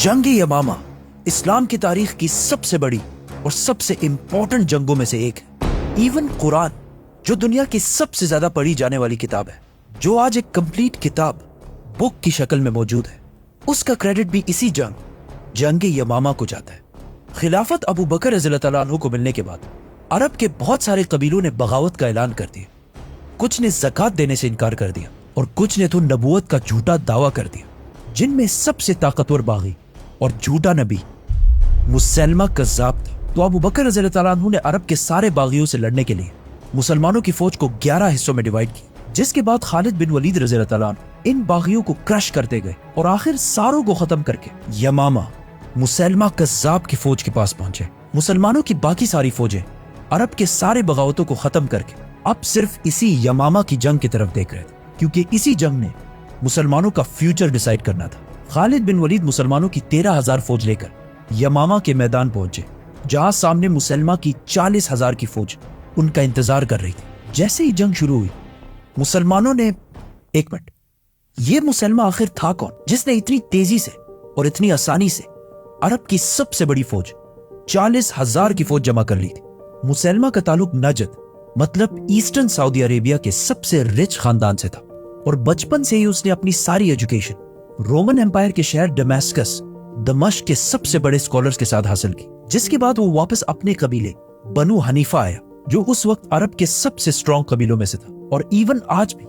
جنگ یمامہ اسلام کی تاریخ کی سب سے بڑی اور سب سے امپورٹنٹ جنگوں میں سے ایک ہے۔ ایون قرآن جو دنیا کی سب سے زیادہ پڑھی جانے والی کتاب ہے، جو آج ایک کمپلیٹ کتاب بک کی شکل میں موجود ہے، اس کا کریڈٹ بھی اسی جنگ یمامہ کو جاتا ہے۔ خلافت ابو بکر رضی اللہ تعالیٰ عنہ کو ملنے کے بعد عرب کے بہت سارے قبیلوں نے بغاوت کا اعلان کر دیا۔ کچھ نے زکوٰۃ دینے سے انکار کر دیا اور کچھ نے تو نبوت کا جھوٹا دعویٰ کر دیا، جن میں سب سے طاقتور باغی اور جھوٹا نبی مسلمہ کذاب تھا۔ تو ابو بکر رضی اللہ تعالیٰ عنہ نے عرب کے سارے باغیوں سے لڑنے کے لیے مسلمانوں کی فوج کو 11 حصوں میں ڈیوائیڈ کی، جس کے بعد خالد بن ولید رضی اللہ تعالیٰ عنہ ان باغیوں کو کرش کرتے گئے اور آخر ساروں کو ختم کر کے یمامہ مسلمہ کذاب کی فوج کے پاس پہنچے۔ مسلمانوں کی باقی ساری فوجیں عرب کے سارے بغاوتوں کو ختم کر کے اب صرف اسی یمامہ کی جنگ کی طرف دیکھ رہے تھے، کیونکہ اسی جنگ نے مسلمانوں کا فیوچر ڈیسائیڈ کرنا تھا۔ خالد بن ولید مسلمانوں کی 13,000 فوج لے کر یمامہ کے میدان پہنچے، جہاں سامنے مسلمہ کی 40,000 کی فوج ان کا انتظار کر رہی تھی۔ جیسے ہی جنگ شروع ہوئی، مسلمانوں نے یہ مسلمہ آخر تھا کون جس نے اتنی تیزی سے اور اتنی آسانی سے عرب کی سب سے بڑی فوج 40,000 کی فوج جمع کر لی تھی؟ مسلمہ کا تعلق نجد مطلب ایسٹرن سعودی عربیہ کے سب سے رچ خاندان سے تھا، اور بچپن سے ہی اس نے اپنی ساری ایجوکیشن رومن امپائر کے شہر ڈیماسکس دمشق کے سب سے بڑے اسکالرز کے ساتھ حاصل کی، جس کے بعد وہ واپس اپنے قبیلے بنو حنیفہ آیا، جو اس وقت عرب کے سب سے اسٹرانگ قبیلوں میں سے تھا، اور ایون آج بھی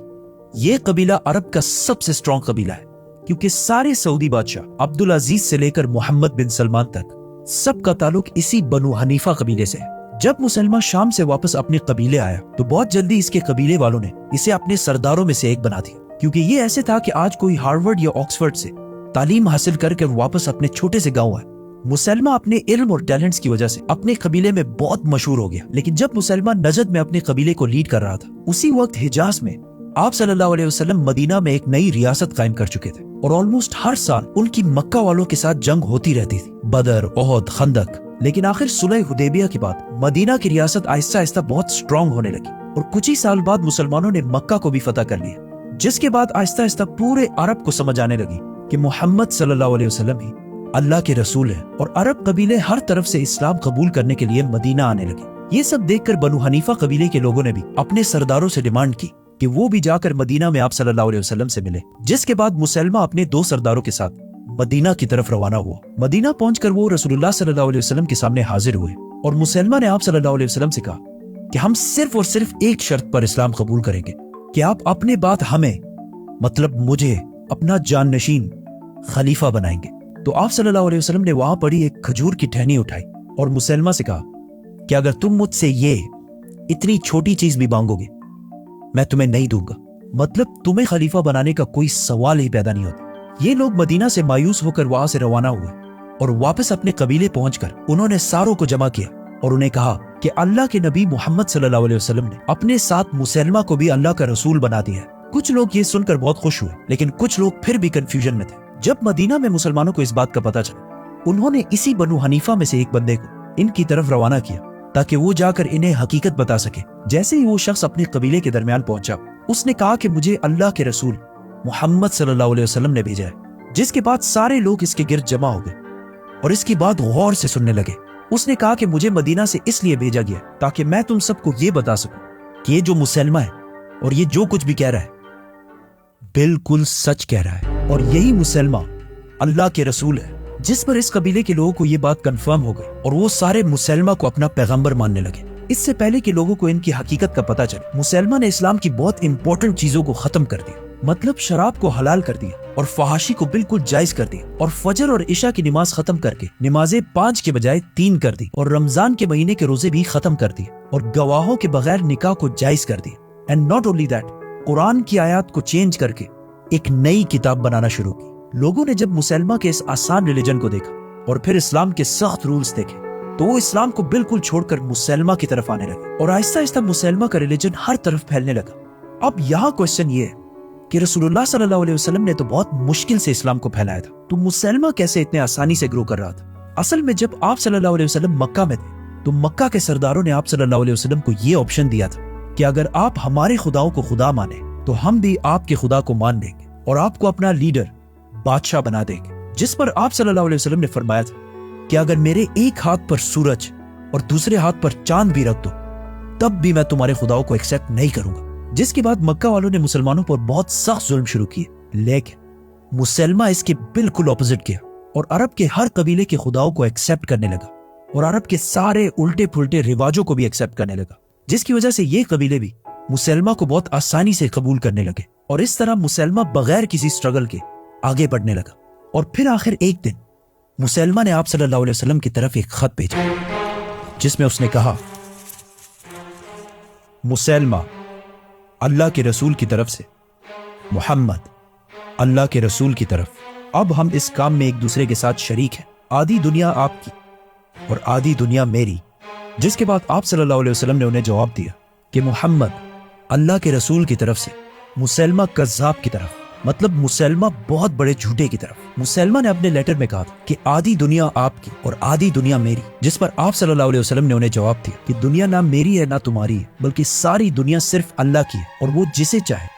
یہ قبیلہ عرب کا سب سے اسٹرانگ قبیلہ ہے، کیونکہ سارے سعودی بادشاہ عبدالعزیز سے لے کر محمد بن سلمان تک سب کا تعلق اسی بنو حنیفہ قبیلے سے ہے۔ جب مسلمہ شام سے واپس اپنے قبیلے آیا تو بہت جلدی اس کے قبیلے والوں نے اسے اپنے سرداروں میں سے ایک بنا دیا، کیونکہ یہ ایسے تھا کہ آج کوئی ہارورڈ یا آکسفورڈ سے تعلیم حاصل کر کے واپس اپنے چھوٹے سے گاؤں ہے۔ مسلمہ اپنے علم اور ٹیلنٹس کی وجہ سے اپنے قبیلے میں بہت مشہور ہو گیا، لیکن جب مسلمہ نجد میں اپنے قبیلے کو لیڈ کر رہا تھا، اسی وقت حجاز میں آپ صلی اللہ علیہ وسلم مدینہ میں ایک نئی ریاست قائم کر چکے تھے، اور آلموسٹ ہر سال ان کی مکہ والوں کے ساتھ جنگ ہوتی رہتی تھی، بدر، احد، خندق۔ لیکن آخر صلح حدیبیہ کے بعد مدینہ کی ریاست آہستہ آہستہ بہت سٹرونگ ہونے لگی، اور کچھ ہی سال بعد مسلمانوں نے مکہ کو بھی فتح کر لیا، جس کے بعد آہستہ آہستہ پورے عرب کو سمجھ آنے لگی کہ محمد صلی اللہ علیہ وسلم ہی اللہ کے رسول ہیں، اور عرب قبیلے ہر طرف سے اسلام قبول کرنے کے لیے مدینہ آنے لگے۔ یہ سب دیکھ کر بنو حنیفہ قبیلے کے لوگوں نے بھی اپنے سرداروں سے ڈیمانڈ کی کہ وہ بھی جا کر مدینہ میں آپ صلی اللہ علیہ وسلم سے ملے، جس کے بعد مسلمہ اپنے 2 سرداروں کے ساتھ مدینہ کی طرف روانہ ہوا۔ مدینہ پہنچ کر وہ رسول اللہ صلی اللہ علیہ وسلم کے سامنے حاضر ہوئے، اور مسلمہ نے آپ صلی اللہ علیہ وسلم سے کہا کہ ہم صرف اور صرف ایک شرط پر اسلام قبول کریں گے کہ آپ اپنے بعد ہمیں مطلب مجھے اپنا جانشین خلیفہ بنائیں گے۔ تو آپ صلی اللہ علیہ وسلم نے وہاں پڑی ایک کھجور کی ٹہنی اٹھائی اور مسلمہ سے کہا کہ اگر تم مجھ سے یہ اتنی چھوٹی چیز بھی مانگو گے میں تمہیں نہیں دوں گا، مطلب تمہیں خلیفہ بنانے کا کوئی سوال ہی پیدا نہیں ہوتا۔ یہ لوگ مدینہ سے مایوس ہو کر وہاں سے روانہ ہوئے، اور واپس اپنے قبیلے پہنچ کر انہوں نے ساروں کو جمع کیا اور انہیں کہا کہ اللہ کے نبی محمد صلی اللہ علیہ وسلم نے اپنے ساتھ مسلمہ کو بھی اللہ کا رسول بنا دیا ہے۔ کچھ لوگ یہ سن کر بہت خوش ہوئے، لیکن کچھ لوگ پھر بھی کنفیوژن میں تھے۔ جب مدینہ میں مسلمانوں کو اس بات کا پتہ چلا، انہوں نے اسی بنو حنیفہ میں سے ایک بندے کو ان کی طرف روانہ کیا تاکہ وہ جا کر انہیں حقیقت بتا سکے۔ جیسے ہی وہ شخص اپنے قبیلے کے درمیان پہنچا، اس نے کہا کہ مجھے اللہ کے رسول محمد صلی اللہ علیہ وسلم نے بھیجا ہے، جس کے بعد سارے لوگ اس کے گرد جمع ہو گئے اور اس کی بات غور سے سننے لگے۔ اس نے کہا کہ مجھے مدینہ سے اس لیے بھیجا گیا تاکہ میں تم سب کو یہ بتا سکوں کہ یہ جو مسلمہ ہے اور یہ جو کچھ بھی کہہ رہا ہے بالکل سچ کہہ رہا ہے، اور یہی مسلمہ اللہ کے رسول ہے۔ جس پر اس قبیلے کے لوگوں کو یہ بات کنفرم ہو گئی، اور وہ سارے مسلمہ کو اپنا پیغمبر ماننے لگے۔ اس سے پہلے کہ لوگوں کو ان کی حقیقت کا پتہ چلے، مسلمہ نے اسلام کی بہت امپورٹنٹ چیزوں کو ختم کر دیا، مطلب شراب کو حلال کر دیا اور فحاشی کو بالکل جائز کر دیا، اور فجر اور عشاء کی نماز ختم کر کے نمازیں 5 کے بجائے 3 کر دی، اور رمضان کے مہینے کے روزے بھی ختم کر دیے، اور گواہوں کے بغیر نکاح کو جائز کر دیا۔ اینڈ ناٹ اونلی دیٹ، قرآن کی آیات کو چینج کر کے ایک نئی کتاب بنانا شروع کی۔ لوگوں نے جب مسلمہ کے اس آسان ریلیجن کو دیکھا اور پھر اسلام کے سخت رولز دیکھے، تو وہ اسلام کو بالکل چھوڑ کر مسلمہ کی طرف آنے لگے، اور آہستہ آہستہ مسلمہ کا ریلیجن ہر طرف پھیلنے لگا۔ اب یہاں کوشچن یہ ہے کہ رسول اللہ صلی اللہ علیہ وسلم نے تو بہت مشکل سے اسلام کو پھیلایا تھا، تو مسلمہ کیسے اتنے آسانی سے گرو کر رہا تھا؟ اصل میں جب آپ صلی اللہ علیہ وسلم مکہ میں تھے تو مکہ کے سرداروں نے آپ صلی اللہ علیہ وسلم کو یہ آپشن دیا تھا کہ اگر آپ ہمارے خداؤں کو خدا مانیں تو ہم بھی آپ کے خدا کو مان لیں گے اور آپ کو اپنا لیڈر بادشاہ بنا دیں گے۔ जिस पर आप सल्लल्लाहु अलैहि वसल्लम ने फरमाया था कि अगर मेरे एक हाथ पर सूरज और दूसरे हाथ पर चांद भी रख दो तब भी मैं तुम्हारे खुदाओं को एक्सेप्ट नहीं करूंगा। जिसके बाद मक्का वालों ने मुसलमानों पर बहुत सख्त जुल्म शुरू किए, लेकिन मुसलमा इसके बिल्कुल ऑपोजिट किया और अरब के हर कबीले के खुदाओं को एक्सेप्ट करने लगा और अरब के सारे उल्टे पुल्टे रिवाजों को भी एक्सेप्ट करने लगा, जिसकी वजह से ये कबीले भी मुसलमा को बहुत आसानी से कबूल करने लगे और इस तरह मुसलमा बगैर किसी स्ट्रगल के आगे बढ़ने लगा। और फिर आखिर एक दिन मुसलमा ने आप सल्लल्लाहु अलैहि वसल्लम की तरफ एक खत भेजा जिसमें उसने कहा, मुसलमा अल्लाह के रसूल की तरफ से, मोहम्मद अल्लाह के रसूल की तरफ, अब हम इस काम में एक दूसरे के साथ शरीक हैं। आधी दुनिया आपकी और आधी दुनिया मेरी। जिसके बाद आप सल्लल्लाहु अलैहि वसल्लम ने उन्हें जवाब दिया कि मोहम्मद अल्लाह के रसूल की तरफ से, मुसलमा कज़्ज़ाब की तरफ, मतलब मुसलमा बहुत बड़े झूठे की तरफ। मुसलमा ने अपने लेटर में कहा कि आधी दुनिया आपकी और आधी दुनिया मेरी, जिस पर आप सल्लल्लाहु अलैहि वसल्लम ने उन्हें जवाब दिया कि दुनिया ना मेरी है ना तुम्हारी है, बल्कि सारी दुनिया सिर्फ अल्लाह की है और वो जिसे चाहे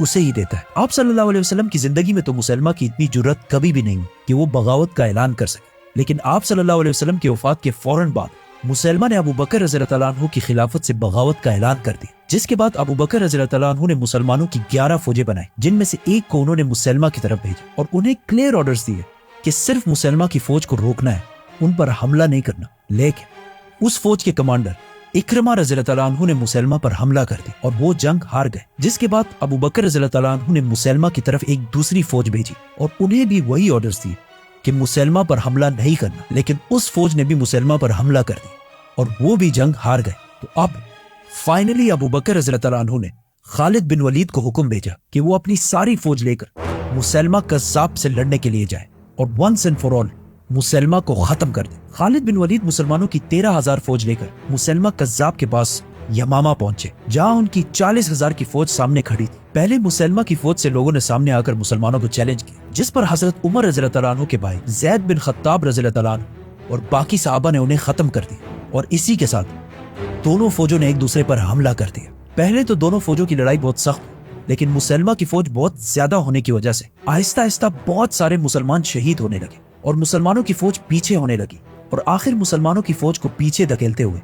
उसे ही देता है। आप सल्लल्लाहु अलैहि वसल्लम की जिंदगी में तो मुसलमा की इतनी जुर्रत कभी भी नहीं हुई कि वो बगावत का ऐलान कर सके, लेकिन आप सल्लल्लाहु अलैहि वसल्लम की वफात के फौरन बाद मुसलमा ने अबू बकर रज़ियल्लाहु अन्हु की खिलाफत से बगावत का ऐलान कर दिया। जिसके बाद अबू बकर रज़ियल्लाहु अन्हु ने मुसलमानों की 11 फौजें बनाई, जिनमें से एक को उन्होंने मुसलमा की तरफ भेजा और उन्हें क्लियर ऑर्डर्स दिए कि सिर्फ मुसलमा की फौज को रोकना है, उन पर हमला नहीं करना। लेकिन उस फौज के कमांडर इकरमा रज़ियल्लाहु अन्हु ने मुसलमा पर हमला कर दी और वो जंग हार गए। जिसके बाद अबू बकर रज़ियल्लाहु अन्हु ने मुसलमा की तरफ एक दूसरी फौज भेजी और उन्हें भी वही ऑर्डर्स दिए कि मुसलमा पर हमला नहीं करना, लेकिन उस फौज ने भी मुसलमा पर हमला कर दिया और वो भी जंग हार गए। तो अब फाइनली अबू बकर रज़ियल्लाहु अन्हु ने खालिद बिन वलीद को हुक्म भेजा कि वो अपनी सारी फौज लेकर मुसलमा कज़्ज़ाब से लड़ने के लिए जाए और वंस एंड फॉर ऑल मुसलमा को खत्म कर दे। खालिद बिन वलीद मुसलमानों की 13,000 फौज लेकर मुसलमा कज़्ज़ाब के पास यमामा पहुंचे, जहां उनकी 40,000 की फौज सामने खड़ी थी। पहले मुसलमा की फौज से लोगों ने सामने आकर मुसलमानों को चैलेंज किया, जिस पर हजरत उमर रज़ियल्लाहु अन्हु के भाई ज़ैद बिन खत्ताब रज़ियल्लाहु अन्हु और बाकी सहाबा ने उन्हें खत्म कर दिया और इसी के साथ दोनों फौजों ने एक दूसरे पर हमला कर दिया। पहले तो दोनों फौजों की लड़ाई बहुत सख्त, लेकिन मुसलमा की फौज बहुत ज्यादा होने की वजह से आहिस्ता आहिस्ता बहुत सारे मुसलमान शहीद होने लगे और मुसलमानों की फौज पीछे होने लगी और आखिर मुसलमानों की फौज को पीछे धकेलते हुए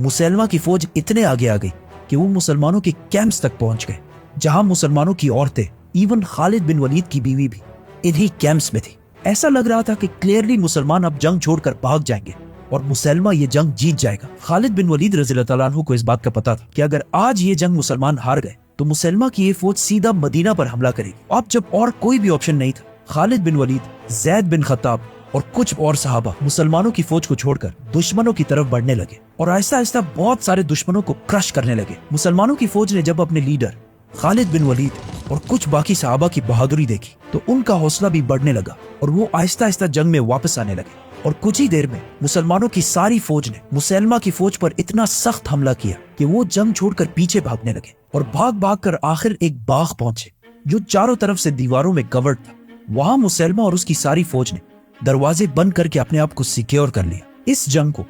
मुसलमा की फौज इतने आगे आ गई कि वो मुसलमानों के कैंप्स तक पहुंच गए, जहां मुसलमानों की औरतें, इवन खालिद बिन वलीद की बीवी भी इन्हीं कैंप्स में थी। ऐसा लग रहा था कि क्लियरली मुसलमान अब जंग छोड़कर भाग जाएंगे और मुसलमा ये जंग जीत जाएगा। खालिद बिन वलीद रज़ियल्लाहु अन्हु को इस बात का पता था कि अगर आज ये जंग मुसलमान हार गए तो मुसलमा की ये फौज सीधा मदीना पर हमला करेगी। अब जब और कोई भी ऑप्शन नहीं था, खालिद बिन वलीद, ज़ैद बिन खत्ताब और कुछ और सहाबा मुसलमानों की फौज को छोड़कर दुश्मनों की तरफ बढ़ने लगे और आहिस्ता आहिस्ता बहुत सारे दुश्मनों को क्रश करने लगे। मुसलमानों की फौज ने जब अपने लीडर खालिद बिन वलीद और कुछ बाकी सहाबा की बहादुरी देखी तो उनका हौसला भी बढ़ने लगा और वो आहिस्ता आहिस्ता जंग में वापस आने लगे और कुछ ही देर में मुसलमानों की सारी फौज ने मुसलमा की फौज पर इतना सख्त हमला किया कि वो जंग छोड़कर पीछे भागने लगे और भाग भाग कर आखिर एक बाग पहुंचे जो चारों तरफ से दीवारों में कवर्ड था। वहां मुसलमा और उसकी सारी फौज ने दरवाजे बंद करके अपने आप को सिक्योर कर लिया। इस जंग को,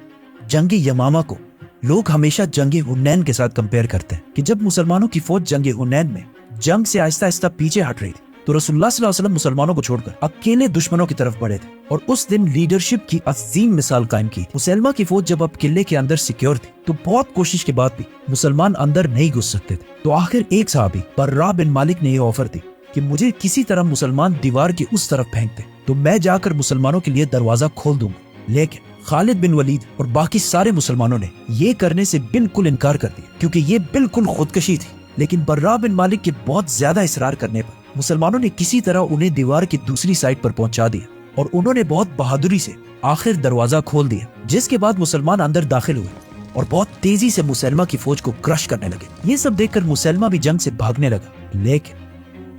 जंग यमामा को, लोग हमेशा जंग हुनैन के साथ कंपेयर करते हैं कि जब मुसलमानों की फौज जंग हुनैन में जंग से आहिस्ता आहिस्ता पीछे हट रही थी तो रसूलुल्लाह सल्लल्लाहु अलैहि वसल्लम मुसलमानों को छोड़कर अकेले दुश्मनों की तरफ बढ़े थे और उस दिन लीडरशिप की अजीम मिसाल कायम की। मुसलमा की फौज जब अब किले के अंदर सिक्योर थी तो बहुत कोशिश के बाद भी मुसलमान अंदर नहीं घुस सकते थे। तो आखिर एक सहाबी बर्रा बिन मालिक ने यह ऑफर दी कि मुझे किसी तरह मुसलमान दीवार की उस तरफ फेंक दे तो मैं जाकर मुसलमानों के लिए दरवाजा खोल दूंगा। लेकिन खालिद बिन वलीद और बाकी सारे मुसलमानों ने ये करने से बिल्कुल इनकार कर दिया क्योंकि ये बिल्कुल खुदकशी थी। लेकिन बर्रा बिन मालिक के बहुत ज्यादा इसरार करने पर मुसलमानों ने किसी तरह उन्हें दीवार की दूसरी साइड पर पहुंचा दिया और उन्होंने बहुत बहादुरी से आखिर दरवाजा खोल दिया। जिसके बाद मुसलमान अंदर दाखिल हुए और बहुत तेजी से मुसलमा की फौज को क्रश करने लगे। ये सब देखकर मुसलमा भी जंग से भागने लगा। लेकिन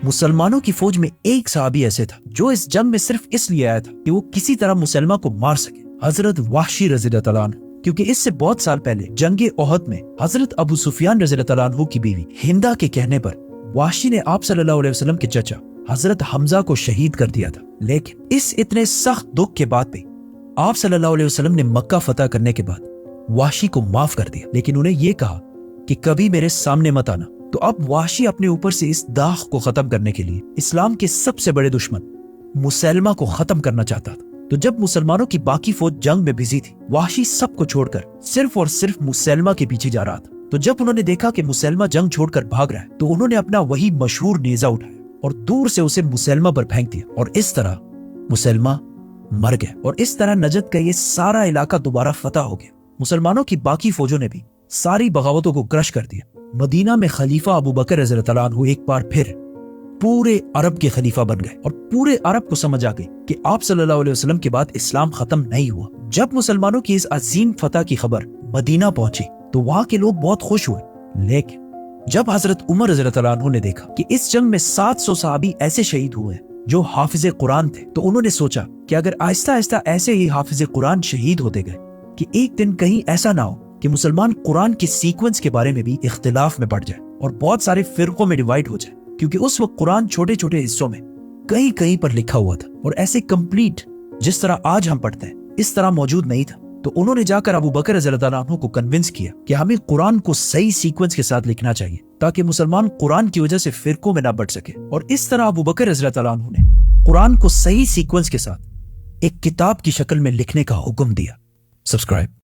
मुसलमानों की फौज में एक सहाबी ऐसे था जो इस जंग में सिर्फ इसलिए आया था कि वो किसी तरह मुसलमा को मार सके, हजरत वाहशी रज़ियल्लाहु अन्हु। क्योंकि इससे बहुत साल पहले जंगे ओहद में हजरत अबू सुफियान रज़ियल्लाहु अन्हु की बीवी हिंदा के कहने पर वाहशी ने आप सल्लल्लाहु अलैहि वसल्लम के चचा हजरत हमजा को शहीद कर दिया था। लेकिन इस इतने सख्त दुख के बाद भी आप सल्लल्लाहु अलैहि वसल्लम ने मक्का फतह करने के बाद वाहशी को माफ कर दिया, लेकिन उन्हें यह कहा कि कभी मेरे सामने मत आना। तो अब वाहशी अपने ऊपर से इस दाग को खत्म करने के लिए इस्लाम के सबसे बड़े दुश्मन मुसैलमा को खत्म करना चाहता था। तो जब मुसलमानों की बाकी फौज जंग में बिजी थी, वाहशी सबको छोड़कर सिर्फ और सिर्फ मुसैलमा के पीछे जा रहा था। तो जब उन्होंने देखा कि मुसैलमा जंग छोड़कर भाग रहा है, तो उन्होंने अपना वही मशहूर नेजा उठाया और दूर से उसे मुसैलमा पर फेंक दिया, और इस तरह मुसैलमा मर गया। और इस तरह नजद का ये सारा इलाका दोबारा फतह हो गया। मुसलमानों की बाकी फौजों ने भी सारी बगावतों को क्रश कर दिया। मदीना में खलीफा अबू बकर रज़ियल्लाहु अन्हु एक बार फिर पूरे अरब के खलीफा बन गए, और पूरे अरब को समझ आ गई कि आप सल्लल्लाहु अलैहि वसल्लम के बाद इस्लाम खत्म नहीं हुआ। जब मुसलमानों की इस अजीम फतह की खबर मदीना पहुंची तो वहां के लोग बहुत खुश हुए, लेकिन जब हजरत उमर रज़ियल्लाहु अन्हु ने देखा कि इस जंग में 700 सहाबी ऐसे शहीद हुए जो हाफिज कुरान थे, तो उन्होंने सोचा कि अगर आहिस्ता आहिस्ता ऐसे ही हाफिज कुरान शहीद होते गए कि एक दिन कहीं ऐसा ना हो कि मुसलमान कुरान के सीक्वेंस के बारे में भी इख्तिलाफ में पड़ जाए और बहुत सारे फिरकों में डिवाइड हो जाए, क्योंकि उस वक्त कुरान छोटे छोटे हिस्सों में कहीं कहीं पर लिखा हुआ था और ऐसे कंप्लीट जिस तरह आज हम पढ़ते हैं इस तरह मौजूद नहीं था। तो उन्होंने जाकर अबू बकर रज़ियल्लाहु अन्हु को कन्विंस किया कि हमें कुरान को सही सीक्वेंस के साथ लिखना चाहिए ताकि मुसलमान कुरान की वजह से फिरकों में ना बढ़ सके। और इस तरह अबू बकर रज़ियल्लाहु अन्हु ने कुरान को सही सीक्वेंस के साथ एक किताब की शक्ल में लिखने का हुक्म दिया। सब्सक्राइब।